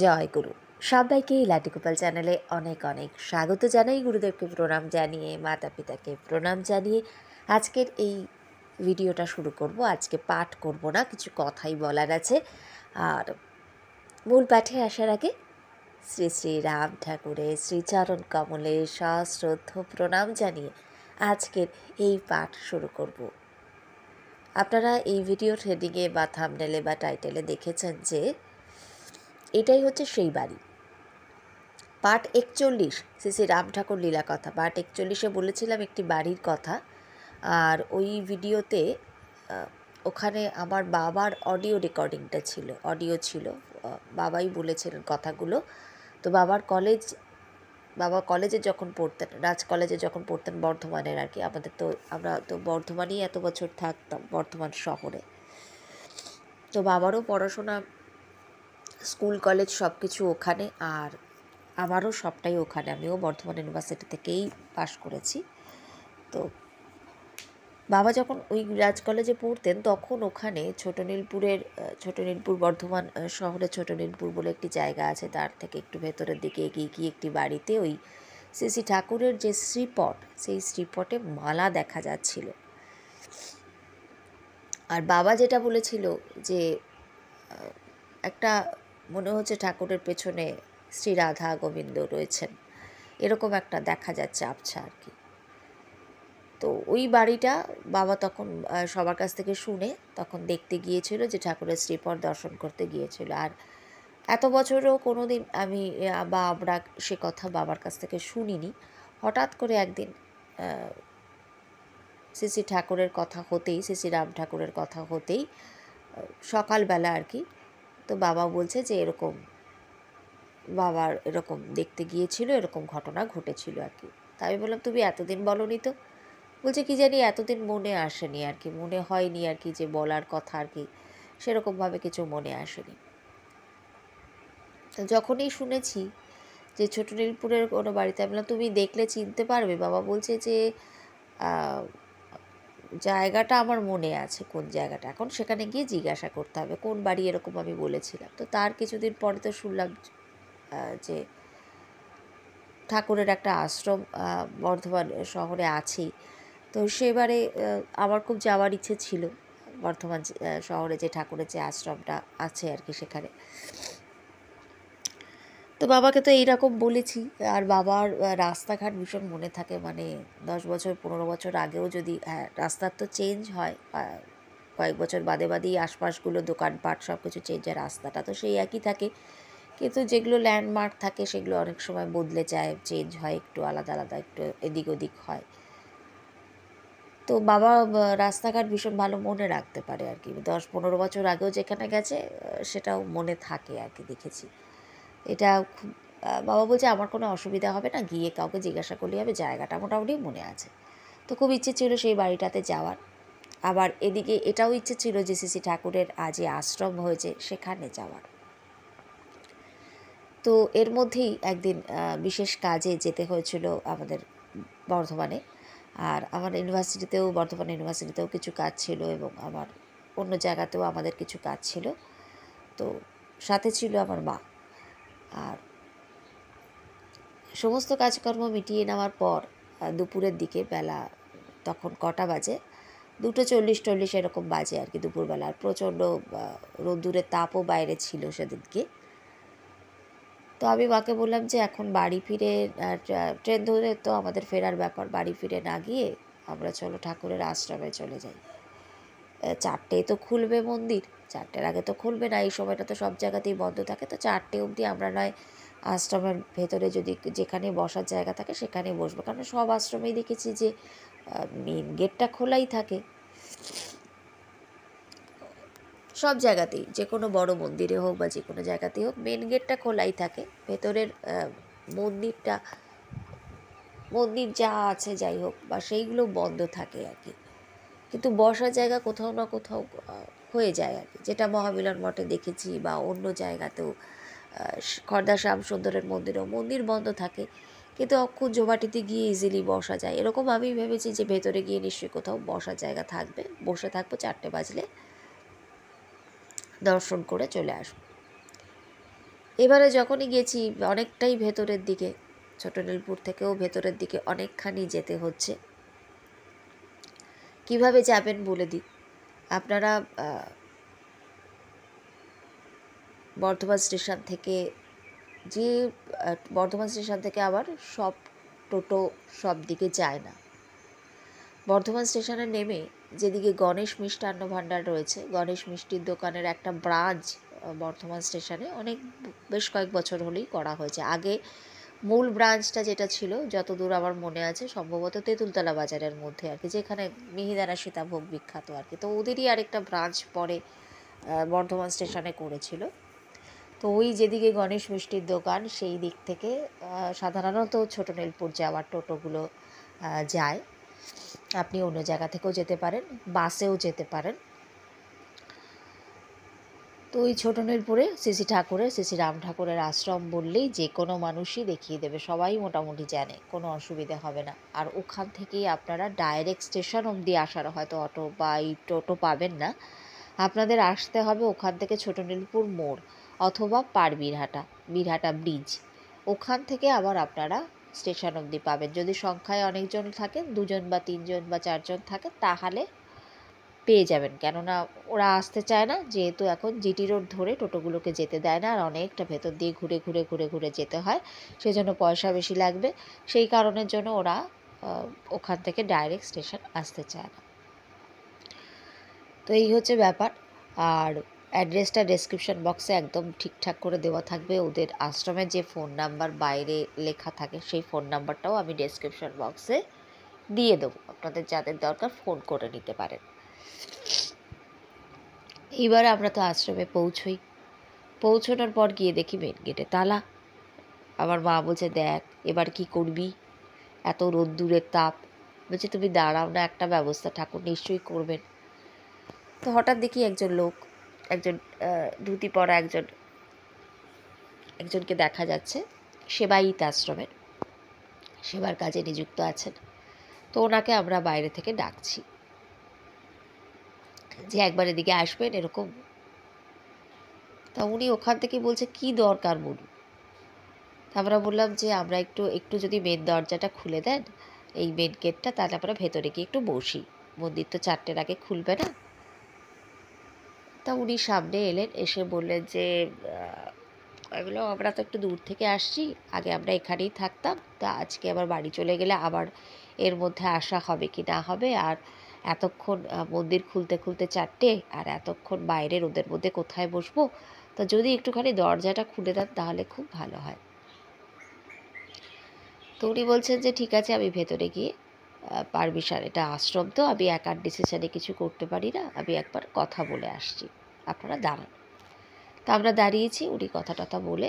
জয় গুরু। সবাইকে লাটিগোপাল চ্যানেলে অনেক অনেক স্বাগত জানাই। গুরুদেবকে প্রণাম জানিয়ে, মাতা পিতাকে প্রণাম জানিয়ে আজকের এই ভিডিওটা শুরু করব। আজকে পাঠ করব না, কিছু কথাই বলার আছে। আর মূল পাঠে আসার আগে শ্রী শ্রী রাম ঠাকুরের শ্রীচরণ কমলে সশ্রদ্ধ প্রণাম জানিয়ে আজকের এই পাঠ শুরু করব। আপনারা এই ভিডিওর হেডিংয়ে বা থাম্বনেলে বা টাইটেলে দেখেছেন যে এটাই হচ্ছে সেই বাড়ি। পার্ট 41 শ্রী শ্রী রাম ঠাকুর লীলা কথা। পার্ট 41-এ বলেছিলাম একটি বাড়ির কথা। আর ওই ভিডিওতে ওখানে আমার বাবার অডিও রেকর্ডিংটা ছিল, অডিও ছিল, বাবাই বলেছিলেন কথাগুলো। তো বাবা কলেজে যখন পড়তেন, রাজ কলেজে যখন পড়তেন বর্ধমানের আর কি, আমরা তো বর্ধমানেই এত বছর থাকতাম, বর্ধমান শহরে। তো বাবারও পড়াশোনা, স্কুল কলেজ সব কিছু ওখানে, আর আমারও সবটাই ওখানে। আমিও বর্ধমান ইউনিভার্সিটি থেকেই পাশ করেছি। তো বাবা যখন ওই রাজ কলেজে পড়তেন তখন ওখানে ছোট নীলপুর, বর্ধমান শহরে ছোট নীলপুর বলে একটি জায়গা আছে, তার থেকে একটু ভেতরের দিকে এগিয়ে গিয়ে একটি বাড়িতে ওই শ্রী শ্রী ঠাকুরের যে শ্রীপট, সেই শ্রীপটে মালা দেখা যাচ্ছিল। আর বাবা যেটা বলেছিল যে একটা মনে হচ্ছে ঠাকুরের পেছনে শ্রী রাধা গোবিন্দ রয়েছেন, এরকম একটা দেখা যাচ্ছে আবছা আর কি। তো ওই বাড়িটা বাবা তখন সবার কাছ থেকে শুনে তখন দেখতে গিয়েছিল, যে ঠাকুরের শ্রীপট দর্শন করতে গিয়েছিল। আর এত বছরও কোনো দিন আমরা সে কথা বাবার কাছ থেকে শুনিনি। হঠাৎ করে একদিন শ্রী শ্রী ঠাকুরের কথা হতেই, শ্রী শ্রী রাম ঠাকুরের কথা হতেই সকালবেলা আর কি, তো বাবা বলছে যে বাবার এরকম দেখতে গিয়েছিল, এরকম ঘটনা ঘটেছিল আর কি। তাই আমি বললাম তুমি এতদিন বলনি তো। বলছে কি জানি এতদিন মনে আসেনি আর কি, মনে হয়নি আর কি যে বলার কথা আর কি, সেরকমভাবে কিছু মনে আসেনি। তো যখনই শুনেছি যে ছোট নীলপুরের কোনো বাড়িতে, আমি বললাম তুমি দেখলে চিনতে পারবে? বাবা বলছে যে জায়গাটা আমার মনে আছে, কোন জায়গাটা, এখন সেখানে গিয়ে জিজ্ঞাসা করতে হবে কোন বাড়ি, এরকম আমি বলেছিলাম। তো তার কিছুদিন পরে তো শুনলাম যে ঠাকুরের একটা আশ্রম বর্ধমান শহরে আছেই। তো সেবারে আমার খুব যাওয়ার ইচ্ছে ছিল বর্ধমান শহরে, যে ঠাকুরের যে আশ্রমটা আছে আর কি সেখানে। তো বাবাকে তো এইরকম বলেছি। আর বাবার রাস্তাঘাট ভীষণ মনে থাকে, মানে 10 বছর 15 বছর আগেও যদি, রাস্তার তো চেঞ্জ হয় কয়েক বছর বাদে বাদেই, আশপাশগুলো দোকানপাট সব কিছু চেঞ্জ হয়, রাস্তাটা তো সেই একই থাকে, কিন্তু যেগুলো ল্যান্ডমার্ক থাকে সেগুলো অনেক সময় বদলে যায়, চেঞ্জ হয়, একটু আলাদা আলাদা, একটু এদিক ওদিক হয়। তো বাবা রাস্তাঘাট ভীষণ ভালো মনে রাখতে পারে আর কি, 10-15 বছর আগেও যেখানে গেছে সেটাও মনে থাকে আর কি, দেখেছি। এটা খুব বাবা বলছে আমার কোনো অসুবিধা হবে না, গিয়ে কাউকে জিজ্ঞাসা করলেই হবে, জায়গাটা মোটামুটি মনে আছে। তো খুব ইচ্ছে ছিল সেই বাড়িটাতে যাওয়ার। আবার এদিকে এটাও ইচ্ছে ছিল যে শ্রী ঠাকুরের যে আশ্রম হয়েছে সেখানে যাওয়ার। তো এর মধ্যেই একদিন বিশেষ কাজে যেতে হয়েছিল আমাদের বর্ধমানে। আর আমার বর্ধমান ইউনিভার্সিটিতেও কিছু কাজ ছিল, এবং আমার অন্য জায়গাতেও আমাদের কিছু কাজ ছিল। তো সাথে ছিল আমার মা। আর সমস্ত কাজকর্ম মিটিয়ে নেওয়ার পর দুপুরের দিকে, বেলা তখন কটা বাজে, 2:40-40 এরকম বাজে আর কি দুপুরবেলা। আর প্রচণ্ড রোদ্দুরের তাপও বাইরে ছিল সেদিনকে। তো আমি মাকে বললাম যে এখন বাড়ি ফিরে, ট্রেন ধরে তো আমাদের ফেরার ব্যাপার, বাড়ি ফিরে না গিয়ে আমরা চলো ঠাকুরের আশ্রমে চলে যাই। 4টেয় তো খুলবে মন্দির, 4টের আগে তো খুলবে না, এই সময়টা তো সব জায়গাতেই বন্ধ থাকে। তো 4টে অবধি আমরা নয় আশ্রমের ভেতরে যদি যেখানে বসার জায়গা থাকে সেখানে বসবো, কারণ সব আশ্রমেই দেখেছি যে মেন গেটটা খোলাই থাকে, সব জায়গাতেই, যে কোনো বড় মন্দিরে হোক বা যে কোনো জায়গাতেই হোক, মেন গেটটা খোলাই থাকে। ভেতরের মন্দির যা আছে যাই হোক, বা সেইগুলো বন্ধ থাকে আর কি। কিন্তু বসার জায়গা কোথাও না কোথাও হয়ে যায় আর কি, যেটা মহামিলন মঠে দেখেছি, বা অন্য জায়গাতেও খর্দা শ্যাম সুন্দরের মন্দির বন্ধ থাকে, কিন্তু অক্ষুণ জোবাটিতে গিয়ে ইজিলি বসা যায়। এরকম আমি ভেবেছি যে ভেতরে গিয়ে নিশ্চয়ই কোথাও বসার জায়গা থাকবে, বসে থাকবো, 4টে বাজলে দর্শন করে চলে আসবো। এবারে যখনই গেছি অনেকটাই ভেতরের দিকে, ছোটনীলপুর থেকেও ভেতরের দিকে অনেকখানি যেতে হচ্ছে। কিভাবে যাবেন বলে দিই। আপনারা বর্ধমান স্টেশন থেকে বর্ধমান স্টেশন থেকে আবার সব টোটো সব দিকে যায় না। বর্ধমান স্টেশনে নেমে যেদিকে গণেশ মিষ্টান্ন ভাণ্ডার রয়েছে, গণেশ মিষ্টির দোকানের একটা ব্রাঞ্চ বর্ধমান স্টেশনে বেশ কয়েক বছর হলেই করা হয়েছে। আগে মূল ব্রাঞ্চটা যেটা ছিল, যতদূর আমার মনে আছে, সম্ভবত তেঁতুলতলা বাজারের মধ্যে আর কি, যেখানে মিহিদানা সীতাভোগ বিখ্যাত আর কি। তো ওদেরই আরেকটা ব্রাঞ্চ পরে বর্ধমান স্টেশনে করেছিল। তো ওই যেদিকে গণেশ মিষ্টির দোকান, সেই দিক থেকে সাধারণত ছোটনীলপুর যাওয়ার টোটোগুলো যায়। আপনি অন্য জায়গা থেকেও যেতে পারেন, বাসেও যেতে পারেন। তো ওই ছোটনীলপুরে শ্রী রাম ঠাকুরের আশ্রম বললেই যে কোনো মানুষই দেখিয়ে দেবে, সবাই মোটামুটি জানে, কোনো অসুবিধা হবে না। আর ওখান থেকেই আপনারা ডাইরেক্ট স্টেশন অবধি আসার হয়তো অটো বা এই টোটো পাবেন না, আপনাদের আসতে হবে ওখান থেকে ছোটনীলপুর মোড় অথবা বীরহাটা ব্রিজ, ওখান থেকে আবার আপনারা স্টেশন অবধি পাবেন। যদি সংখ্যায় অনেকজন থাকেন, 2জন বা 3জন বা 4জন থাকেন, তাহলে পেয়ে যাবেন। কেননা ওরা আসতে চায় না, যেহেতু এখন জিটি রোড ধরে টোটোগুলোকে যেতে দেয় না, আর অনেকটা ভেতর দিয়ে ঘুরে যেতে হয়, সেজন্য পয়সা বেশি লাগবে। সেই কারণের জন্য ওরা ওখান থেকে ডাইরেক্ট স্টেশন আসতে চায় না। তো এই হচ্ছে ব্যাপার। আর অ্যাড্রেসটা ডেসক্রিপশন বক্সে একদম ঠিকঠাক করে দেওয়া থাকবে। ওদের আশ্রমের যে ফোন নাম্বার বাইরে লেখা থাকে, সেই ফোন নাম্বারটাও আমি ডেসক্রিপশন বক্সে দিয়ে দেবো, আপনাদের যাদের দরকার ফোন করে নিতে পারেন। এইবার আমরা তো আশ্রমে পৌঁছানোর পর গিয়ে দেখি মেন গেটে তালা। আমার মা বলছে, দেখ এবার কি করবি, এত রোদ্দুরের তাপ। বলছে, তুমি দাঁড়াও না, একটা ব্যবস্থা ঠাকুর নিশ্চয়ই করবেন। তো হঠাৎ দেখি একজন লোক, একজন ধুতি পরা একজনকে দেখা যাচ্ছে, সেবায়িত আশ্রমের সেবার কাজে নিযুক্ত আছেন। তো ওনাকে আমরা বাইরে থেকে ডাকছি যে একবার এদিকে আসবেন এরকম। তা উনি ওখান থেকে বলছে, কি দরকার বলুন। আমরা বললাম যে আমরা একটু যদি মেন দরজাটা খুলে দেন, এই মেন গেটটা, তাহলে আমরা ভেতরে গিয়ে একটু বসি, মন্দির তো 4টের আগে খুলবে না। তা উনি সামনে এলেন, এসে বললেন যে এগুলো আমরা তো একটু দূর থেকে আসছি, আগে আমরা এখানেই থাকতাম, তা আজকে আবার বাড়ি চলে গেলে আবার এর মধ্যে আসা হবে কি না হবে, আর এতক্ষণ মন্দির খুলতে 4টে, আর এতক্ষণ বাইরের ওদের মধ্যে কোথায় বসবো, তো যদি একটুখানি দরজাটা খুলে দেন তাহলে খুব ভালো হয়। তো উনি বলছেন যে ঠিক আছে, আমি ভেতরে গিয়ে পারমিশন, এটা আশ্রম তো, আমি একার ডিসিশানে কিছু করতে পারি না, আমি একবার কথা বলে আসছি, আপনারা দাঁড়ান। তা আমরা দাঁড়িয়েছি, উনি কথা টথা বলে,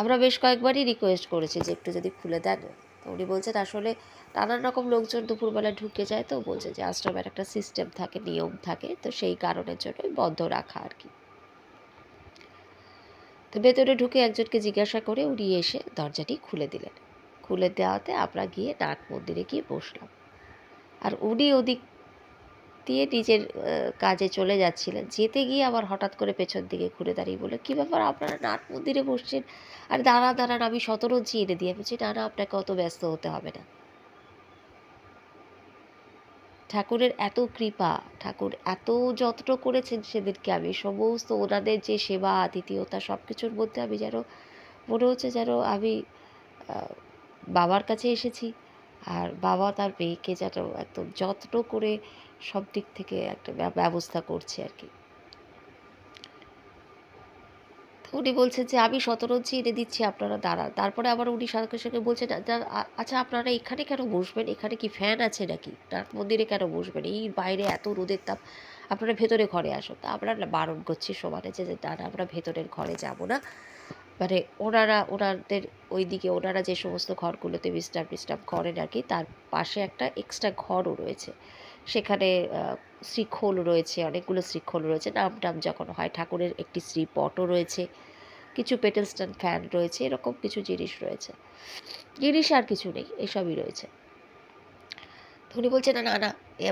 আমরা বেশ কয়েকবারই রিকোয়েস্ট করেছি যে একটু যদি খুলে দেন। তো উনি বলছেন আসলে নানান রকম লোকজন দুপুরবেলা ঢুকে যায়, তো বলছে যে আশ্রমের একটা সিস্টেম থাকে, নিয়ম থাকে, তো সেই কারণের জন্যই বন্ধ রাখা আর কি। তো ভেতরে ঢুকে একজনকে জিজ্ঞাসা করে উনি এসে দরজাটি খুলে দিলেন। খুলে দেওয়াতে আমরা গিয়ে নাট মন্দিরে গিয়ে বসলাম। আর উনি ওদিক দিয়ে নিজের কাজে চলে যাচ্ছিলেন, যেতে গিয়ে আবার হঠাৎ করে পেছন দিকে ঘুরে দাঁড়িয়ে বলে, কী ব্যাপার আপনারা নাট মন্দিরে বসছেন, আর দাঁড়ান আমি শতরঞ্জি এনে দিয়ে বলছি, না আপনাকে অত ব্যস্ত হতে হবে না। ঠাকুরের এত কৃপা, ঠাকুর এত যত্ন করেছেন সেদিনকে, আমি সমস্ত ওনাদের যে সেবা আতিথেয়তা সব কিছুর মধ্যে আমি যেন মনে হচ্ছে যেন আমি বাবার কাছে এসেছি, আর বাবা তার মেয়েকে যেন একদম যত্ন করে সব দিক থেকে একটা ব্যবস্থা করছে আর কি। উনি বলছেন যে আমি শতরঞ্জি এনে দিচ্ছি, আপনারা দাঁড়ান। তারপরে আবার উনি সঙ্গে বলছেন, আচ্ছা আপনারা এখানে কেন বসবেন, এখানে কি ফ্যান আছে নাকি, নাট মন্দিরে কেন বসবেন, এই বাইরে এত রোদের তাপ, আপনারা ভেতরে ঘরে আসুন। তা আমরা বারণ করছি সমানে যে না আমরা ভেতরের ঘরে যাব না, মানে ওনাদের ওইদিকে ওনারা যে সমস্ত ঘরগুলোতে বিশ্রাম করেন আর কি, তার পাশে একটা এক্সট্রা ঘরও রয়েছে, সেখানে শ্রীখোল রয়েছে, অনেকগুলো শ্রীখোল রয়েছে, নাম যখন হয়, ঠাকুরের একটি শ্রীপটও রয়েছে, কিছু পেটেল স্ট্যান্ড ফ্যান রয়েছে, এরকম কিছু জিনিস রয়েছে, জিনিস আর কিছু নেই, এসবই রয়েছে। তো উনি বলছে, না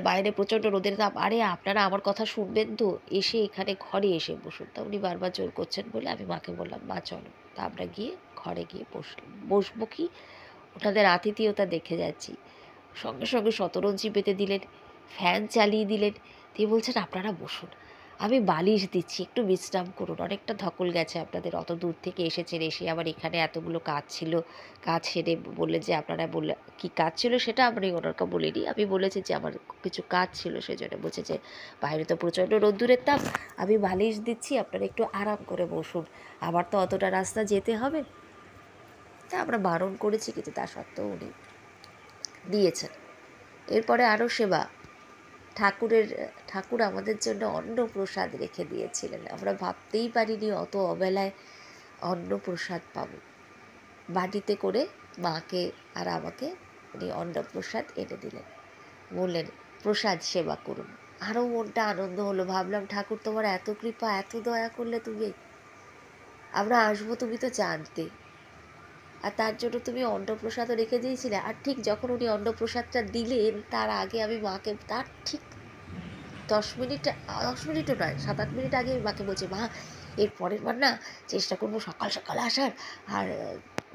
বাইরে প্রচণ্ড রোদের তাপ, আরে আপনারা আমার কথা শুনবেন তো, এসে এখানে ঘরে এসে বসুন। তা উনি বারবার জোর করছেন বলে আমি মাকে বললাম, মা চলো। তা আমরা গিয়ে ঘরে গিয়ে বসবো কি, ওনাদের আতিথেয়তা দেখে যাচ্ছি। সঙ্গে সঙ্গে শতরঞ্জি পেতে দিলেন, ফ্যান চালিয়ে দিলেন, দিয়ে বলছেন আপনারা বসুন, আমি বালিশ দিচ্ছি, একটু বিশ্রাম করুন, অনেকটা ধকল গেছে আপনাদের, অত দূর থেকে এসেছেন, এসে আবার এখানে এতগুলো কাজ ছিল, কাজ সেরে বললেন যে আপনারা বললে কী কাজ ছিল সেটা আমি ওনাকে বলিনি, আমি বলেছি যে আমার কিছু কাজ ছিল, সেজন্য বলছে যে বাইরে তো প্রচণ্ড রোদ্দুরের তাপ, আমি বালিশ দিচ্ছি, আপনারা একটু আরাম করে বসুন, আবার তো অতটা রাস্তা যেতে হবে। তা আমরা বারণ করেছি, কিন্তু তা সত্ত্বেও উনি দিয়েছেন। এরপরে আরও সেবা, ঠাকুর আমাদের জন্য অন্ন প্রসাদ রেখে দিয়েছিলেন, আমরা ভাবতেই পারিনি অত অবেলায় অন্ন প্রসাদ পাব। বাটিতে করে মাকে আর আমাকে উনি অন্নপ্রসাদ এনে দিলেন, বললেন প্রসাদ সেবা করুন। আরও মনটা আনন্দ হলো, ভাবলাম ঠাকুর তোমার এত কৃপা, এত দয়া করলে তুমি, আমরা আসবো তুমি তো জানতে, আর তার জন্য তুমি অন্নপ্রসাদও রেখে দিয়েছিলে। আর ঠিক যখন উনি অন্নপ্রসাদটা দিলেন তার আগে আমি মাকে, তার ঠিক 10 মিনিটও নয়, 7-8 মিনিট আগে আমি মাকে বলছি, মা এর পরের বার না চেষ্টা করবো সকাল সকাল আসার, আর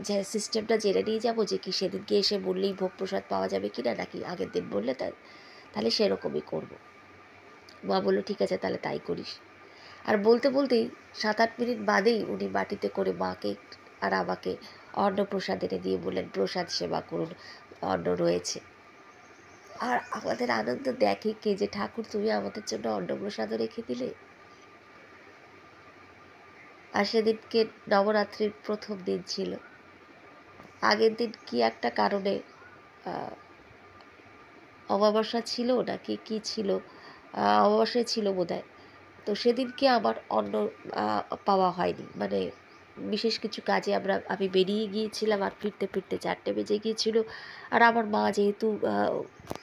যে সিস্টেমটা জেনে নিয়ে যাবো যে কি সেদিনকে এসে বললেই ভোগ প্রসাদ পাওয়া যাবে কি না, নাকি আগের দিন বললে তাহলে সেরকমই করবো। মা বললো ঠিক আছে তাহলে তাই করিস। আর বলতে বলতেই 7-8 মিনিট বাদেই উনি বাটিতে করে মাকে আর আমাকে অন্নপ্রসাদ এনে দিয়ে বললেন প্রসাদ সেবা করুন, অন্ন রয়েছে। আর আমাদের আনন্দ দেখে কে, যে ঠাকুর তুমি আমাদের জন্য অন্নপ্রসাদও রেখে দিলে। আর সেদিনকে নবরাত্রির প্রথম দিন ছিল, আগের দিন কি একটা কারণে অমাবস্যা ছিল নাকি কি ছিল, অমাবস্যা ছিল বোধহয়, তো সেদিনকে আমার অন্ন পাওয়া হয়নি, মানে বিশেষ কিছু কাজে আমি বেরিয়ে গিয়েছিলাম, আর ফিরতে ফিরতে 4টে বেজে গিয়েছিল। আর আমার মা যেহেতু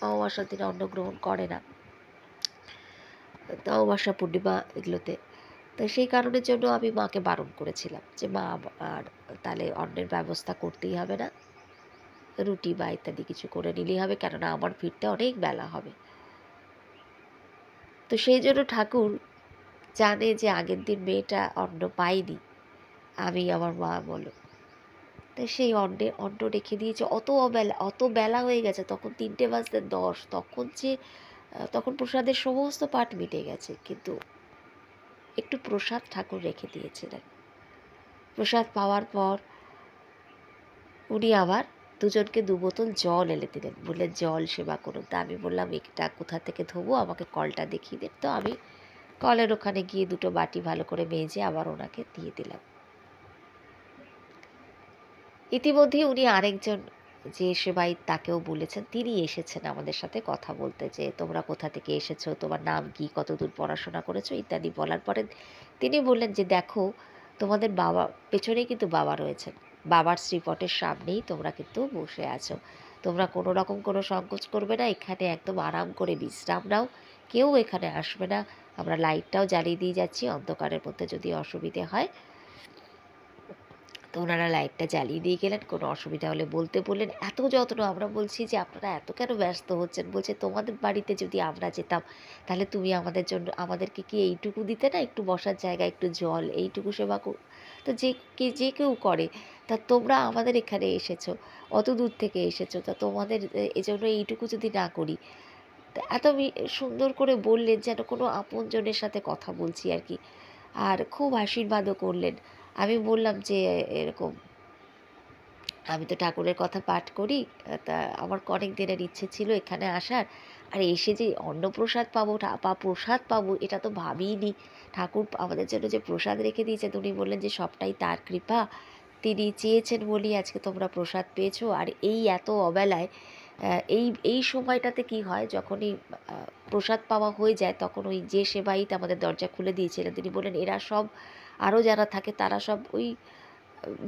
অমাবস্যার দিনে অন্ন গ্রহণ করে না, তো অমাবস্যা পূর্ণিমা এগুলোতে, তো সেই কারণের জন্য আমি মাকে বারণ করেছিলাম যে মা আর তাহলে অন্নের ব্যবস্থা করতেই হবে না, রুটি বা ইত্যাদি কিছু করে নিলেই হবে, কেননা আমার ফিরতে অনেক বেলা হবে। তো সেই জন্য ঠাকুর জানে যে আগের দিন মেয়েটা অন্ন পায়নি, আমি আমার মা বলো, তো সেই অন্ন রেখে দিয়েছে, অত বেলা হয়ে গেছে, তখন 3:10 তখন প্রসাদের সমস্ত পাট মিটে গেছে, কিন্তু একটু প্রসাদ ঠাকুর রেখে দিয়েছিলেন। প্রসাদ পাওয়ার পর উনি আবার দুজনকে 2 বোতল জল এনে দিলেন, বললেন জল সেবা করুন। তা আমি বললাম এটা কোথা থেকে ধোবো, আমাকে কলটা দেখিয়ে দিন। তো আমি কলের ওখানে গিয়ে 2টো বাটি ভালো করে মেজে আবার ওনাকে দিয়ে দিলাম। ইতিমধ্যে উনি আরেকজন যে সেবায়িত তাকেও বলেছেন, তিনি এসেছেন আমাদের সাথে কথা বলতে, যে তোমরা কোথা থেকে এসেছো, তোমার নাম কি, কতদূর পড়াশোনা করেছো ইত্যাদি বলার পরে তিনি বললেন যে দেখো তোমাদের বাবা পেছনেই কিন্তু বাবা রয়েছেন, বাবার শ্রীপটের সামনেই তোমরা কিন্তু বসে আছো, তোমরা কোনো রকম কোনো সংকোচ করবে না, এখানে একদম আরাম করে বিশ্রাম নাও, কেউ এখানে আসবে না, আমরা লাইটটাও জ্বালিয়ে দিয়ে যাচ্ছি, অন্ধকারের মধ্যে যদি অসুবিধে হয়। তো ওনারা লাইটটা জ্বালিয়ে দিয়ে গেলেন, কোনো অসুবিধা হলে বলতে বললেন, এত যত্ন। আমরা বলছি যে আপনারা এত কেন ব্যস্ত হচ্ছেন, বলছে তোমাদের বাড়িতে যদি আমরা যেতাম তাহলে তুমি আমাদেরকে কি এইটুকু দিতে না, একটু বসার জায়গা, একটু জল, এইটুকু সেবা তো যে কেউ করে, তা তোমরা আমাদের এখানে এসেছো, অত দূর থেকে এসেছো, তা তোমাদের এজন্য এইটুকু যদি না করি। তা এত সুন্দর করে বললেন যেন কোনো আপনজনের সাথে কথা বলছি আর কি, আর খুব আশীর্বাদও করলেন। আমি বললাম যে এরকম আমি তো ঠাকুরের কথা পাঠ করি, তা আমার অনেক দিনের ইচ্ছে ছিল এখানে আসার, আর এসে যে অন্নপ্রসাদ পাবো বা প্রসাদ পাবো এটা তো ভাবিনি, ঠাকুর আমাদের জন্য যে প্রসাদ রেখে দিয়েছেন, উনি বললেন যে সবটাই তার কৃপা, তিনি চেয়েছেন বলেই আজকে তোমরা প্রসাদ পেয়েছো। আর এই এত অবেলায় এই সময়টাতে কি হয়, যখনই প্রসাদ পাওয়া হয়ে যায় তখন ওই যে সেবায়িত আমাদের দরজা খুলে দিয়েছিলেন তিনি বললেন এরা সব, আরও যারা থাকে তারা সব ওই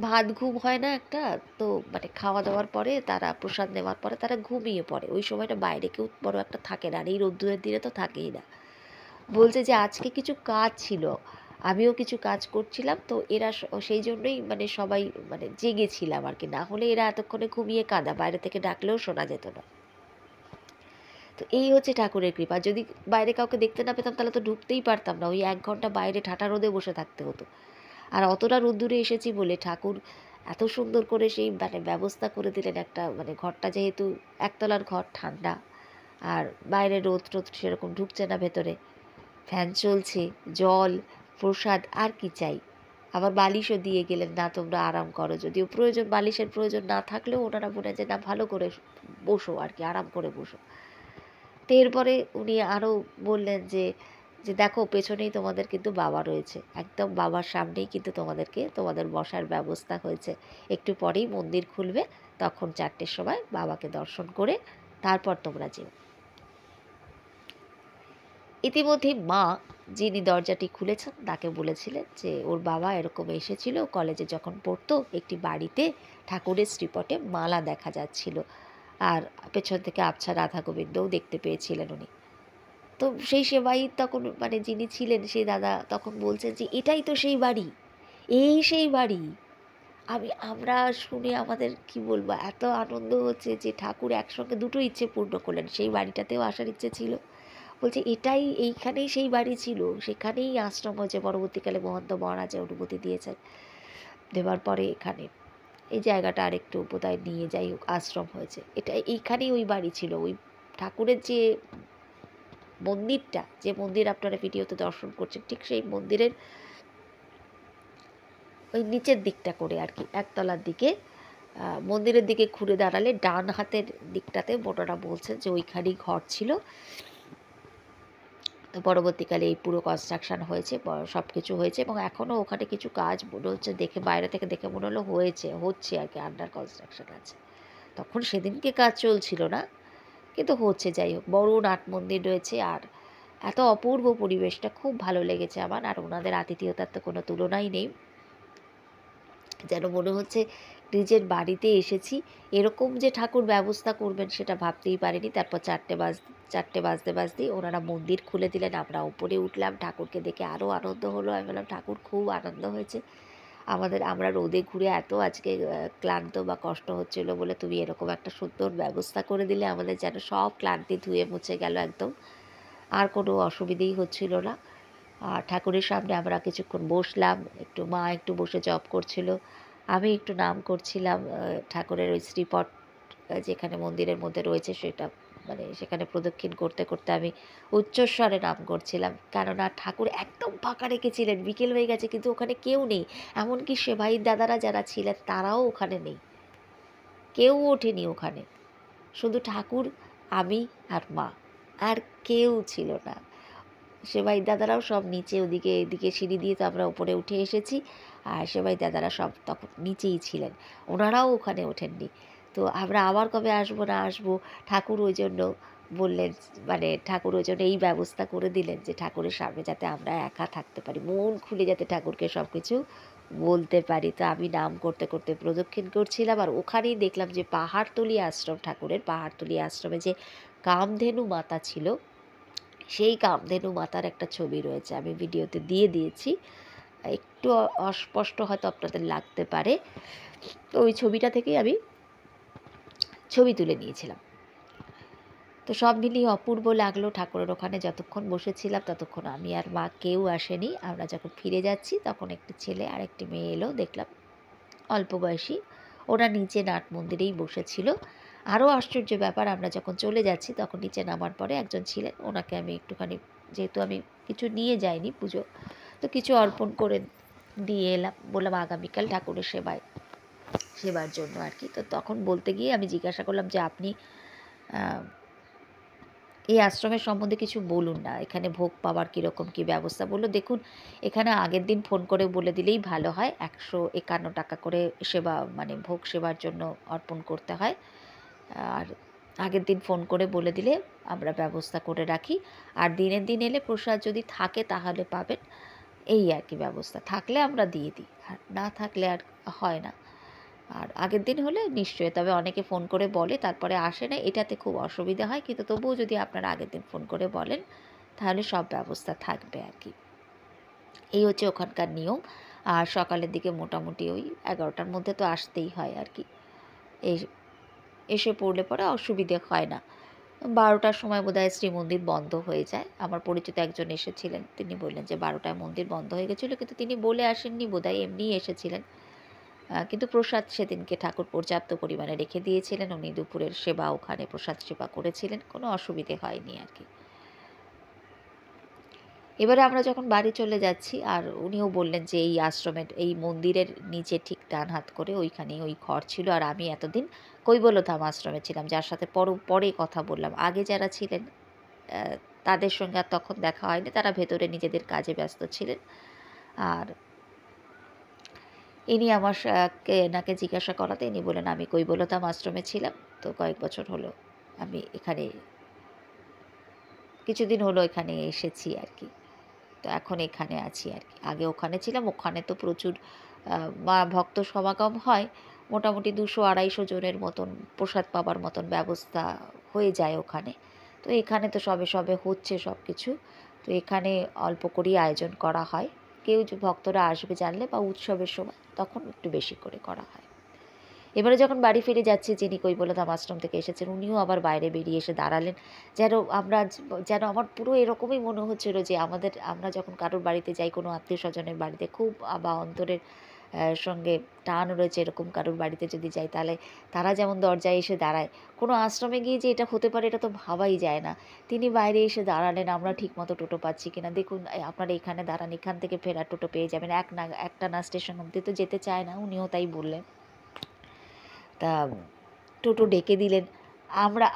ভাত ঘুম হয় না একটা, তো মানে খাওয়া দাওয়ার পরে তারা প্রসাদ নেওয়ার পরে তারা ঘুমিয়ে পড়ে, ওই সময়টা বাইরে কেউ বড় একটা থাকে না, আর এই রোদ্দুরের দিনে তো থাকেই না। বলছে যে আজকে কিছু কাজ ছিল, আমিও কিছু কাজ করছিলাম, তো এরা সেই জন্যই মানে সবাই মানে জেগেছিলাম আর কি, না হলে এরা এতক্ষণে ঘুমিয়ে কাঁদা, বাইরে থেকে ডাকলেও শোনা যেত না। তো এই হচ্ছে ঠাকুরের কৃপা। যদি বাইরে কাউকে দেখতে না পেতাম তাহলে তো ঢুকতেই পারতাম না, ওই 1 ঘন্টা বাইরে ঠাটা রোদে বসে থাকতে হতো। আর অতটা রোদ্দুরে এসেছি বলে ঠাকুর এত সুন্দর করে সেই মানে ব্যবস্থা করে দিলেন, একটা মানে ঘরটা যেহেতু একতলার ঘর, ঠান্ডা, আর বাইরে রোদ টোদ সেরকম ঢুকছে না ভেতরে, ফ্যান চলছে, জল, প্রসাদ, আর কি চাই। আবার বালিশও দিয়ে গেলেন, না তোমরা আরাম করো, যদিও প্রয়োজন বালিশের প্রয়োজন না থাকলেও ওনারা মনে হয় যে না ভালো করে বসো আর কি, আরাম করে বসো। তো এরপরে উনি আরও বললেন যে যে দেখো পেছনেই তোমাদের কিন্তু বাবা রয়েছে, একদম বাবার সামনেই কিন্তু তোমাদের বসার ব্যবস্থা হয়েছে, একটু পরেই মন্দির খুলবে, তখন 4টের সময় বাবাকে দর্শন করে তারপর তোমরা যেও। ইতিমধ্যে মা, যিনি দরজাটি খুলেছেন, তাকে বলেছিলেন যে ওর বাবা এরকম এসেছিল কলেজে যখন পড়তো, একটি বাড়িতে ঠাকুরের শ্রীপটে মালা দেখা যাচ্ছিল, আর পেছন থেকে আবছা রাধা গোবিন্দও দেখতে পেয়েছিলেন উনি। তো সেই সেবায়িত তখন মানে যিনি ছিলেন সেই দাদা তখন বলছেন যে এটাই তো সেই বাড়ি, এই সেই বাড়ি। আমরা শুনে আমাদের কি বলবো, এত আনন্দ হচ্ছে যে ঠাকুর একসঙ্গে দুটো ইচ্ছে পূর্ণ করলেন, সেই বাড়িটাতেও আসার ইচ্ছে ছিল, বলছে এটাই এইখানেই সেই বাড়ি ছিল, সেখানেই আশ্রম হয়েছে, পরবর্তীকালে মহন্ত মহারাজা অনুমতি দিয়েছেন, দেওয়ার পরে এখানে এই জায়গাটা আরেকটু বোধহয় নিয়ে যাই হোক আশ্রম হয়েছে, এটা এইখানেই ওই বাড়ি ছিল। ওই ঠাকুরের যে মন্দিরটা, যে মন্দির আপনারা ভিডিওতে দর্শন করছেন, ঠিক সেই মন্দিরের ওই নিচের দিকটা করে আর কি, একতলার দিকে মন্দিরের দিকে ঘুরে দাঁড়ালে ডান হাতের দিকটাতে বোটারা বলছেন যে ওইখানেই ঘর ছিল। তো পরবর্তীকালে এই পুরো কনস্ট্রাকশান হয়েছে, সব কিছু হয়েছে, এবং এখনও ওখানে কিছু কাজ মনে হচ্ছে, দেখে বাইরে থেকে দেখে মনে হলো হচ্ছে আর কি, আন্ডার কনস্ট্রাকশান আছে। তখন সেদিনকে কাজ চলছিল না, কিন্তু হচ্ছে। যাই হোক, বড় নাট মন্দির রয়েছে, আর এত অপূর্ব পরিবেশটা খুব ভালো লেগেছে আমার। আর ওনাদের আতিথেয়তার তো কোনো তুলনাই নেই, যেন মনে হচ্ছে নিজের বাড়িতে এসেছি। এরকম যে ঠাকুর ব্যবস্থা করবেন সেটা ভাবতেই পারিনি। তারপর 4টে বাজতে বাজতেই ওনারা মন্দির খুলে দিলেন, আমরা উপরে উঠলাম, ঠাকুরকে দেখে আরও আনন্দ হলো। আমি বললাম ঠাকুর খুব আনন্দ হয়েছে আমরা রোদে ঘুরে এত আজকে ক্লান্ত বা কষ্ট হচ্ছিল বলে তুমি এরকম একটা সুন্দর ব্যবস্থা করে দিলে, আমাদের যেন সব ক্লান্তি ধুয়ে মুছে গেল একদম, আর কোনো অসুবিধেই হচ্ছিল না। আর ঠাকুরের সামনে আমরা কিছুক্ষণ বসলাম, মা একটু বসে জপ করছিল, আমি একটু নাম করছিলাম ঠাকুরের ওই শ্রীপট যেখানে মন্দিরের মধ্যে রয়েছে সেটা, মানে সেখানে প্রদক্ষিণ করতে করতে আমি উচ্চস্বরে নাম করছিলাম, কেননা ঠাকুর একদম ফাঁকা রেখেছিলেন, বিকেল হয়ে গেছে কিন্তু ওখানে কেউ নেই, এমনকি সেবায়িত দাদারা যারা ছিলেন তারাও ওখানে নেই, কেউ ওঠেনি ওখানে, শুধু ঠাকুর, আমি আর মা, আর কেউ ছিল না। সেবায়িত দাদারাও সব নিচে, ওদিকে এদিকে সিঁড়ি দিয়ে তো আমরা উপরে উঠে এসেছি, আর সেবায়িত দাদারা সব তখন নিচেই ছিলেন, ওনারাও ওখানে ওঠেননি। তো আমরা আবার কবে আসবো না আসবো, ঠাকুর ওই জন্য বললেন, মানে ঠাকুর ওই জন্য এই ব্যবস্থা করে দিলেন যে ঠাকুরের সামনে যাতে আমরা একা থাকতে পারি, মন খুলে যাতে ঠাকুরকে সব কিছু বলতে পারি। তো আমি নাম করতে করতে প্রদক্ষিণ করছিলাম, আর ওখানেই দেখলাম যে পাহাড়তলি আশ্রম, ঠাকুরের পাহাড়তলি আশ্রমে যে কামধেনু মাতা ছিল, সেই কামধেনু মাতার একটা ছবি রয়েছে, আমি ভিডিওতে দিয়ে দিয়েছি, একটু অস্পষ্ট হয়তো আপনাদের লাগতে পারে। তো ওই ছবিটা থেকেই আমি ছবি তুলে নিয়েছিলাম। তো সব মিলিয়ে অপূর্ব লাগলো। ঠাকুরের ওখানে যতক্ষণ বসেছিলাম ততক্ষণ আমি আর মা কেউ আসেনি। আমরা যখন ফিরে যাচ্ছি তখন একটি ছেলে আর একটি মেয়ে এলো, দেখলাম অল্প বয়সী, ওরা নিচে নাট মন্দিরেই বসেছিল। আরও আশ্চর্য ব্যাপার, আমরা যখন চলে যাচ্ছি তখন নিচে নামার পরে একজন ছিলেন, ওনাকে আমি একটুখানি, যেহেতু আমি কিছু নিয়ে যাইনি পুজো, তো কিছু অর্পণ করে দিয়ে এলাম, বললাম আগামীকাল ঠাকুরের সেবার জন্য আর কি। তো তখন বলতে গিয়ে আমি জিজ্ঞাসা করলাম যে আপনি এই আশ্রমের সম্বন্ধে কিছু বলুন না, এখানে ভোগ পাওয়ার কীরকম কী ব্যবস্থা। বললো দেখুন, এখানে আগের দিন ফোন করে বলে দিলেই ভালো হয়, 151 টাকা করে সেবা, মানে ভোগ সেবার জন্য অর্পণ করতে হয়, আর আগের দিন ফোন করে বলে দিলে আমরা ব্যবস্থা করে রাখি, আর দিনের দিন এলে প্রসাদ যদি থাকে তাহলে পাবেন, এই আর কি ব্যবস্থা, থাকলে আমরা দিয়ে দিই, আর না থাকলে আর হয় না। আর আগের দিন হলে নিশ্চয়ই, তবে অনেকে ফোন করে বলে তারপরে আসে না, এটাতে খুব অসুবিধা হয়, কিন্তু তবুও যদি আপনারা আগের দিন ফোন করে বলেন তাহলে সব ব্যবস্থা থাকবে আর কি। এই হচ্ছে ওখানকার নিয়ম। আর সকালের দিকে মোটামুটি ওই 11টার মধ্যে তো আসতেই হয় আর কি, এসে পড়লে পরে অসুবিধে হয় না। 12টার সময় বোধহয় শ্রীমন্দির বন্ধ হয়ে যায়। আমার পরিচিত একজন এসেছিলেন, তিনি বললেন যে 12টায় মন্দির বন্ধ হয়ে গেছিলো, কিন্তু তিনি বলে আসেননি বোধহয়, এমনিই এসেছিলেন। কিন্তু প্রসাদ সেদিনকে ঠাকুর পর্যাপ্ত পরিমাণে রেখে দিয়েছিলেন, উনি দুপুরের সেবা ওখানে প্রসাদ সেবা করেছিলেন, কোনো অসুবিধে হয়নি আর কি। এবারে আমরা যখন বাড়ি চলে যাচ্ছি, আর উনিও বললেন যে এই আশ্রমের এই মন্দিরের নিচে ঠিক ডান হাত করে ওইখানেই ওই ঘর ছিল, আর আমি এতদিন কৈবল্যধাম আশ্রমে ছিলাম, যার সাথে পরে কথা বললাম। আগে যারা ছিলেন তাদের সঙ্গে আর তখন দেখা হয়নি, তারা ভেতরে নিজেদের কাজে ব্যস্ত ছিলেন। আর ইনি এনাকে জিজ্ঞাসা করাতে ইনি বললেন আমি কৈবল্যধাম আশ্রমে ছিলাম, তো কয়েক বছর হলো আমি এখানে, কিছুদিন হলো এখানে এসেছি আর কি। তো এখন এখানে আছি আর কি। আগে ওখানে ছিলাম, ওখানে তো প্রচুর ভক্ত সমাগম হয়, মোটামুটি 200-250 জনের মতন প্রসাদ পাবার মতন ব্যবস্থা হয়ে যায় ওখানে। তো এখানে তো সবে সবে হচ্ছে সব কিছু, তো এখানে অল্প করেই আয়োজন করা হয়। কেউ যে ভক্তরা আসবে জানলে বা উৎসবের সময় তখন একটু বেশি করে করা হয়। এবারে যখন বাড়ি ফিরে যাচ্ছি, যিনি কৈবল্যধাম আশ্রম থেকে এসেছেন উনিও আবার বাইরে বেরিয়ে এসে দাঁড়ালেন, যেন আমার পুরো এরকমই মনে হচ্ছিল যে আমরা যখন কারোর বাড়িতে যাই, কোনো আত্মীয় স্বজনের বাড়িতে, খুব বা অন্তরের সঙ্গে টান রয়েছে এরকম কারোর বাড়িতে যদি যাই, তাহলে তারা যেমন দরজায় এসে দাঁড়ায়, কোনো আশ্রমে গিয়ে যে এটা হতে পারে এটা তো ভাবাই যায় না। তিনি বাইরে এসে দাঁড়ালেন, আমরা ঠিকমতো টোটো পাচ্ছি কিনা দেখুন, আপনারা এখানে দাঁড়ান, এখান থেকে ফেরার টোটো পেয়ে যাবেন, একটা না স্টেশন অবধি তো যেতে চায় না, উনিও তাই বললেন। তা টোটো ডেকে দিলেন। আমরা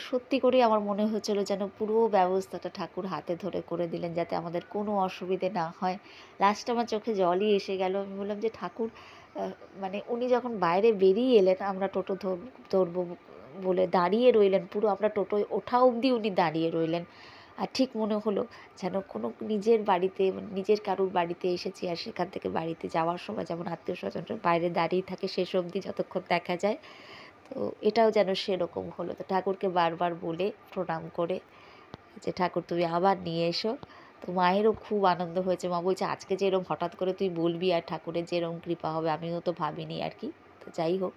সত্যি করেই আমার মনে হচ্ছিল যেন পুরো ব্যবস্থাটা ঠাকুর হাতে ধরে করে দিলেন, যাতে আমাদের কোনো অসুবিধে না হয়। লাস্টে আমার চোখে জলই এসে গেল। আমি বললাম যে ঠাকুর, মানে উনি যখন বাইরে বেরিয়ে এলেন, আমরা টোটো ধরবো বলে দাঁড়িয়ে রইলেন, পুরো আমরা টোটোয় ওঠা অবধি উনি দাঁড়িয়ে রইলেন। আর ঠিক মনে হলো যেন কোনো নিজের বাড়িতে, নিজের কারুর বাড়িতে এসেছি, আর সেখান থেকে বাড়িতে যাওয়ার সময় যেমন আত্মীয় স্বজনরা বাইরে দাঁড়িয়ে থাকে শেষ অবধি যতক্ষণ দেখা যায়, তো এটাও যেন সেরকম হলো। তো ঠাকুরকে বারবার বলে প্রণাম করে যে ঠাকুর তুমি আবার নিয়ে এসো। তো মায়েরও খুব আনন্দ হয়েছে, মা বলছে আজকে যে এরম হঠাৎ করে তুই বলবি আর ঠাকুরের যে এরম কৃপা হবে আমিও তো ভাবিনি আর কি। তো যাই হোক,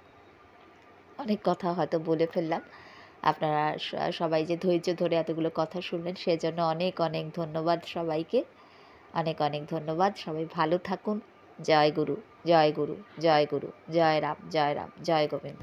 অনেক কথা হয়তো বলে ফেললাম। আপনারা সবাই যে ধৈর্য ধরে এতগুলো কথা শুনলেন সেজন্য অনেক অনেক ধন্যবাদ সবাইকে। অনেক অনেক ধন্যবাদ। সবাই ভালো থাকুন। জয় গুরু, জয় গুরু, জয় গুরু, জয় রাম, জয় রাম, জয় গোবিন্দ।